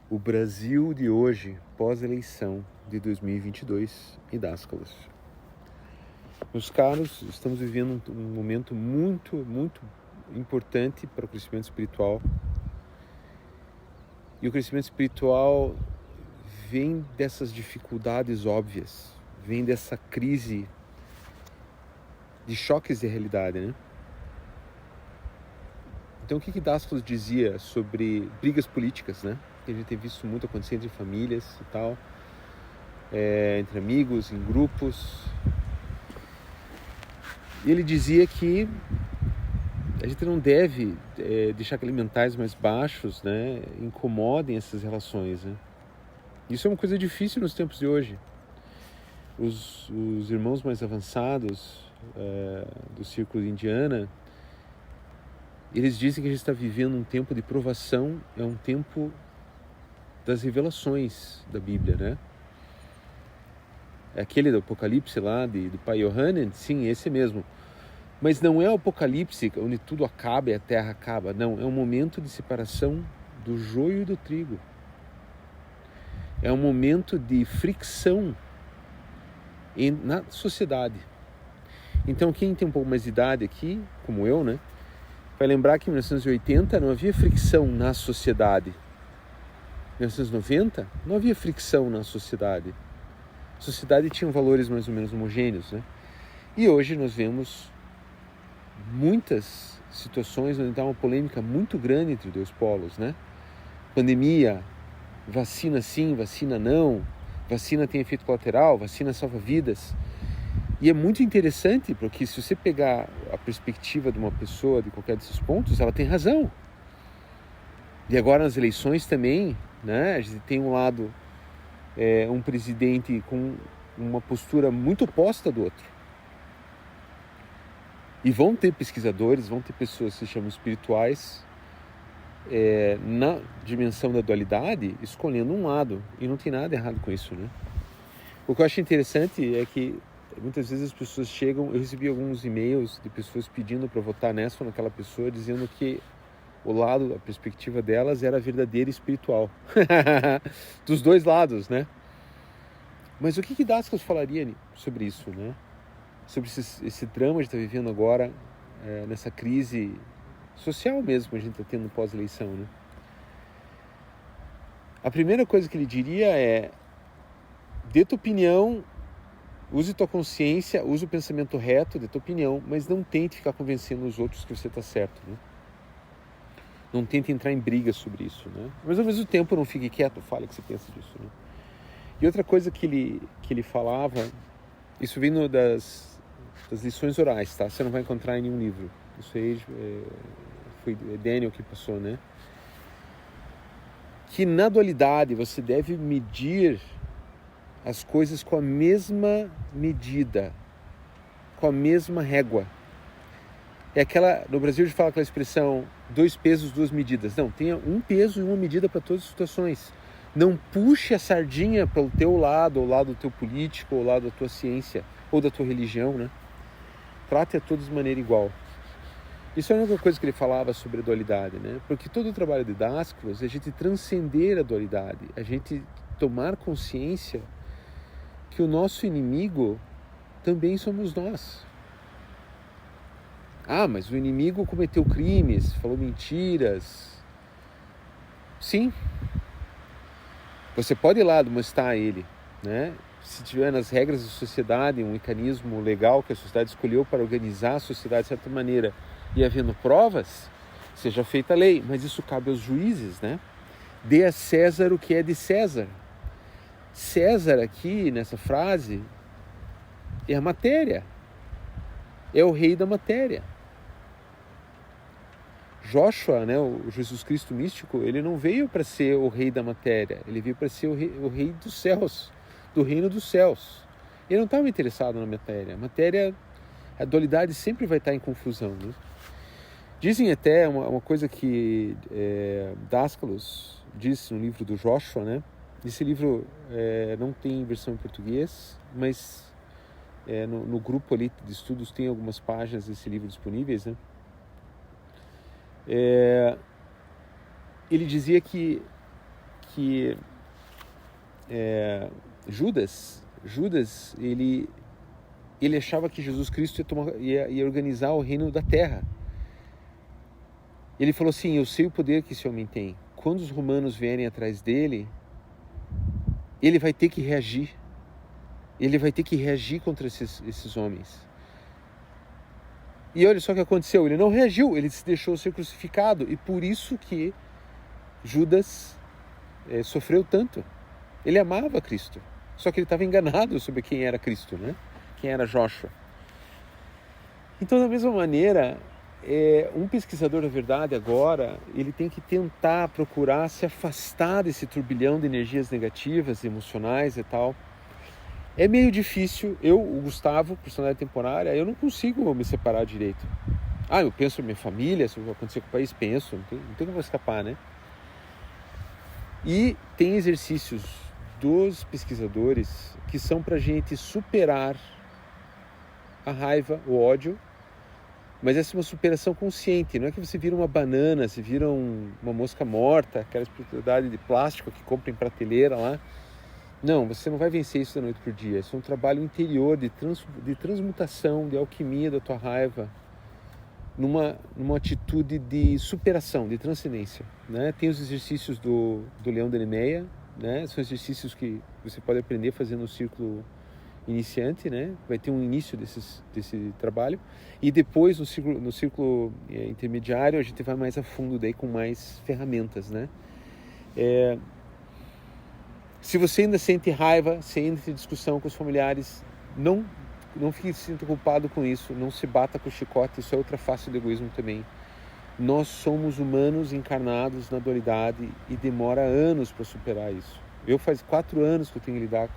O Brasil de hoje, pós-eleição de 2022 e Dascalos. Meus caros, estamos vivendo um momento muito importante para o crescimento espiritual. E o crescimento espiritual vem dessas dificuldades óbvias, vem dessa crise de choques de realidade, né? Então, o que Dascalos dizia sobre brigas políticas, né? Que a gente tem visto muito acontecer entre famílias e tal, entre amigos, em grupos. E ele dizia que a gente não deve deixar que elementais mais baixos, né, incomodem essas relações, né? Isso é uma coisa difícil nos tempos de hoje. Os irmãos mais avançados do círculo de Indiana, eles dizem que a gente está vivendo um tempo de provação, é um tempo das revelações da Bíblia, né? É aquele do Apocalipse lá, do pai Yohanan, sim, esse mesmo. Mas não é o Apocalipse onde tudo acaba e a terra acaba, não. É um momento de separação do joio e do trigo. É um momento de fricção na sociedade. Então, quem tem um pouco mais de idade aqui, como eu, né, vai lembrar que em 1980 não havia fricção na sociedade. Em 1990 não havia fricção na sociedade. A sociedade tinha valores mais ou menos homogêneos, né? E hoje nós vemos muitas situações onde está uma polêmica muito grande entre dois polos, né? Pandemia, vacina sim, vacina não, vacina tem efeito colateral, vacina salva vidas. E é muito interessante, porque se você pegar a perspectiva de uma pessoa de qualquer desses pontos, ela tem razão. E agora nas eleições também, né, a gente tem um lado, um presidente com uma postura muito oposta do outro. E vão ter pesquisadores, vão ter pessoas que se chamam espirituais, na dimensão da dualidade, escolhendo um lado. E não tem nada errado com isso, né? O que eu acho interessante é que muitas vezes as pessoas chegam... Eu recebi alguns e-mails de pessoas pedindo para votar nessa ou naquela pessoa, dizendo que o lado, a perspectiva delas era verdadeira e espiritual. Dos dois lados, né? Mas o que Dascalos falaria sobre isso, né? Sobre esse drama que a gente está vivendo agora, nessa crise social mesmo que a gente está tendo pós-eleição, né? A primeira coisa que ele diria é: dê tua opinião, use tua consciência, use o pensamento reto, dê tua opinião, mas não tente ficar convencendo os outros que você está certo, né? Não tente entrar em briga sobre isso, né? Mas ao mesmo tempo não fique quieto, fale o que você pensa disso, né? E outra coisa que ele falava, isso vindo das lições orais, tá? Você não vai encontrar em nenhum livro. Isso aí foi Daniel que passou, né? Que na dualidade você deve medir as coisas com a mesma medida, com a mesma régua. É aquela, no Brasil a gente fala aquela expressão, 2 pesos, 2 medidas. Não, tenha um peso e uma medida para todas as situações. Não puxe a sardinha para o teu lado, ou o lado do teu político, ou o lado da tua ciência, ou da tua religião, né? Trate a todos de maneira igual. Isso é a única coisa que ele falava sobre a dualidade, né? Porque todo o trabalho de Dascalos é a gente transcender a dualidade, a gente tomar consciência que o nosso inimigo também somos nós. Ah, mas o inimigo cometeu crimes, falou mentiras. Sim. Você pode ir lá demonstrar ele, né? Se tiver nas regras da sociedade um mecanismo legal que a sociedade escolheu para organizar a sociedade de certa maneira e havendo provas, seja feita a lei. Mas isso cabe aos juízes, né? Dê a César o que é de César. César aqui, nessa frase, é a matéria. É o rei da matéria. Joshua, né, o Jesus Cristo místico, ele não veio para ser o rei da matéria, ele veio para ser o rei dos céus, do reino dos céus. Ele não estava interessado na matéria, a dualidade sempre vai estar em confusão, né? Dizem até uma coisa que Dascalos disse no livro do Joshua, né? Esse livro não tem versão em português, mas no grupo ali de estudos tem algumas páginas desse livro disponíveis, né? Ele dizia que que Judas, ele achava que Jesus Cristo ia organizar o reino da terra. Ele falou assim: eu sei o poder que esse homem tem. Quando os romanos vierem atrás dele, ele vai ter que reagir. Ele vai ter que reagir contra esses homens. E olha só o que aconteceu. Ele não reagiu, ele se deixou ser crucificado. E por isso que Judas sofreu tanto. Ele amava Cristo. Só que ele estava enganado sobre quem era Cristo, né? Quem era Joshua. Então, da mesma maneira, um pesquisador da verdade agora, ele tem que tentar procurar se afastar desse turbilhão de energias negativas, emocionais e tal. É meio difícil. O Gustavo, personalidade temporária, eu não consigo me separar direito. Eu penso na minha família, se vai acontecer com o país, penso, não tem como escapar, né? E tem exercícios dos pesquisadores que são pra gente superar a raiva, o ódio, mas essa é uma superação consciente. Não é que você vira uma banana, você vira uma mosca morta, aquela propriedade de plástico que compra em prateleira lá. Não, você não vai vencer isso da noite por dia. Isso é um trabalho interior de transmutação, de alquimia da tua raiva, numa atitude de superação, de transcendência, né? Tem os exercícios do Leão da Nemeia, né? São exercícios que você pode aprender fazendo no círculo iniciante, né? Vai ter um início desse trabalho, e depois no círculo intermediário a gente vai mais a fundo daí com mais ferramentas, né? Se você ainda sente raiva, se ainda tem discussão com os familiares, não fique se sinta culpado com isso, não se bata com o chicote, isso é outra face do egoísmo também. Nós somos humanos encarnados na dualidade e demora anos para superar isso. Eu faz 4 anos que eu tenho que lidar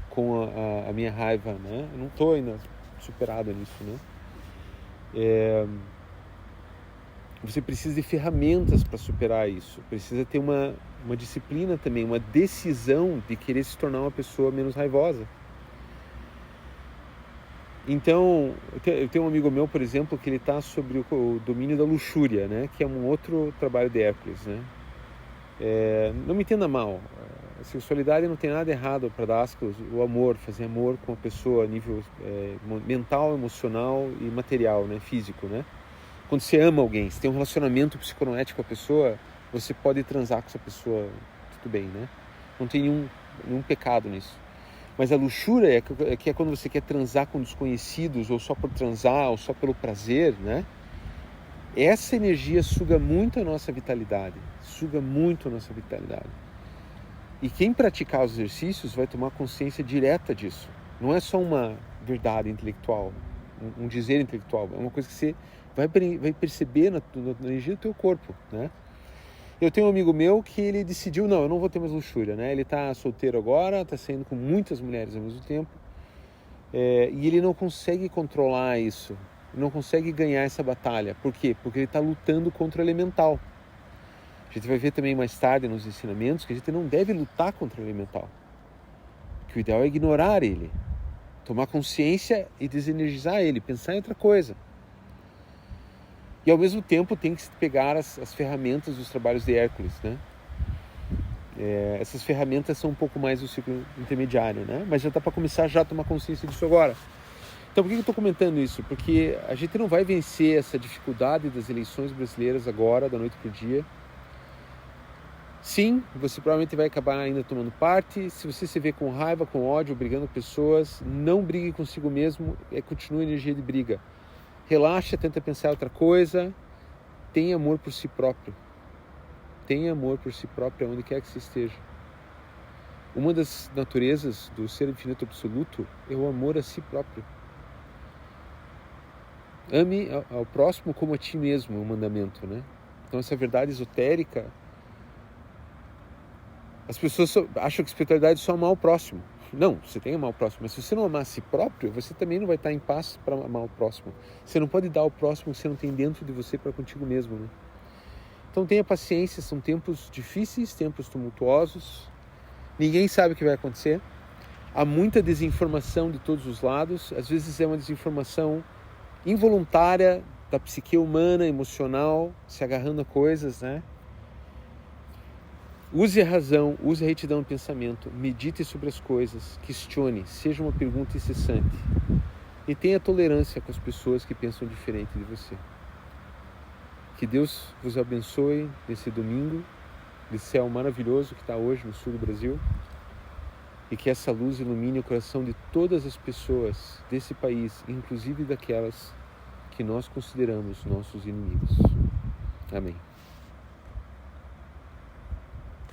com a minha raiva, né? Eu não estou ainda superado nisso, né? Você precisa de ferramentas para superar isso. Precisa ter uma disciplina também, uma decisão de querer se tornar uma pessoa menos raivosa. Então, eu tenho um amigo meu, por exemplo, que ele está sobre o domínio da luxúria, né? Que é um outro trabalho de Hércules, né? Não me entenda mal. A sexualidade não tem nada errado para Dasclos. O amor, fazer amor com a pessoa a nível mental, emocional e material, né? Físico, né? Quando você ama alguém, você tem um relacionamento psiconoético com a pessoa, você pode transar com essa pessoa, tudo bem, né? Não tem nenhum pecado nisso. Mas a luxúria é quando você quer transar com desconhecidos, ou só por transar, ou só pelo prazer, né? Essa energia suga muito a nossa vitalidade. E quem praticar os exercícios vai tomar consciência direta disso. Não é só uma verdade intelectual, um dizer intelectual, é uma coisa que você vai perceber na energia do teu corpo, né? Eu tenho um amigo meu que ele decidiu, não, eu não vou ter mais luxúria, né? Ele está solteiro agora, está saindo com muitas mulheres ao mesmo tempo, e ele não consegue controlar isso, não consegue ganhar essa batalha. Por quê? Porque ele está lutando contra o elemental. A gente vai ver também mais tarde nos ensinamentos que a gente não deve lutar contra o elemental, que o ideal é ignorar ele, tomar consciência e desenergizar ele, pensar em outra coisa. E ao mesmo tempo tem que pegar as ferramentas dos trabalhos de Hércules, né? Essas ferramentas são um pouco mais do ciclo intermediário, né? Mas já dá para começar já a tomar consciência disso agora. Então por que eu estou comentando isso? Porque a gente não vai vencer essa dificuldade das eleições brasileiras agora, da noite para o dia. Sim, você provavelmente vai acabar ainda tomando parte. Se você se vê com raiva, com ódio, brigando com pessoas, não brigue consigo mesmo, continue a energia de briga. Relaxa, tenta pensar outra coisa, tenha amor por si próprio. Tenha amor por si próprio onde quer que você esteja. Uma das naturezas do ser infinito absoluto é o amor a si próprio. Ame ao próximo como a ti mesmo, é um mandamento, né? Então essa verdade esotérica, as pessoas acham que espiritualidade é só amar o próximo. Não, você tem que amar o próximo, mas se você não amar a si próprio, você também não vai estar em paz para amar o próximo. Você não pode dar ao próximo o que você não tem dentro de você para contigo mesmo, né? Então tenha paciência, são tempos difíceis, tempos tumultuosos, ninguém sabe o que vai acontecer, há muita desinformação de todos os lados, às vezes é uma desinformação involuntária da psique humana, emocional, se agarrando a coisas, né? Use a razão, use a retidão no pensamento, medite sobre as coisas, questione, seja uma pergunta incessante e tenha tolerância com as pessoas que pensam diferente de você. Que Deus vos abençoe nesse domingo de céu maravilhoso que está hoje no sul do Brasil e que essa luz ilumine o coração de todas as pessoas desse país, inclusive daquelas que nós consideramos nossos inimigos. Amém.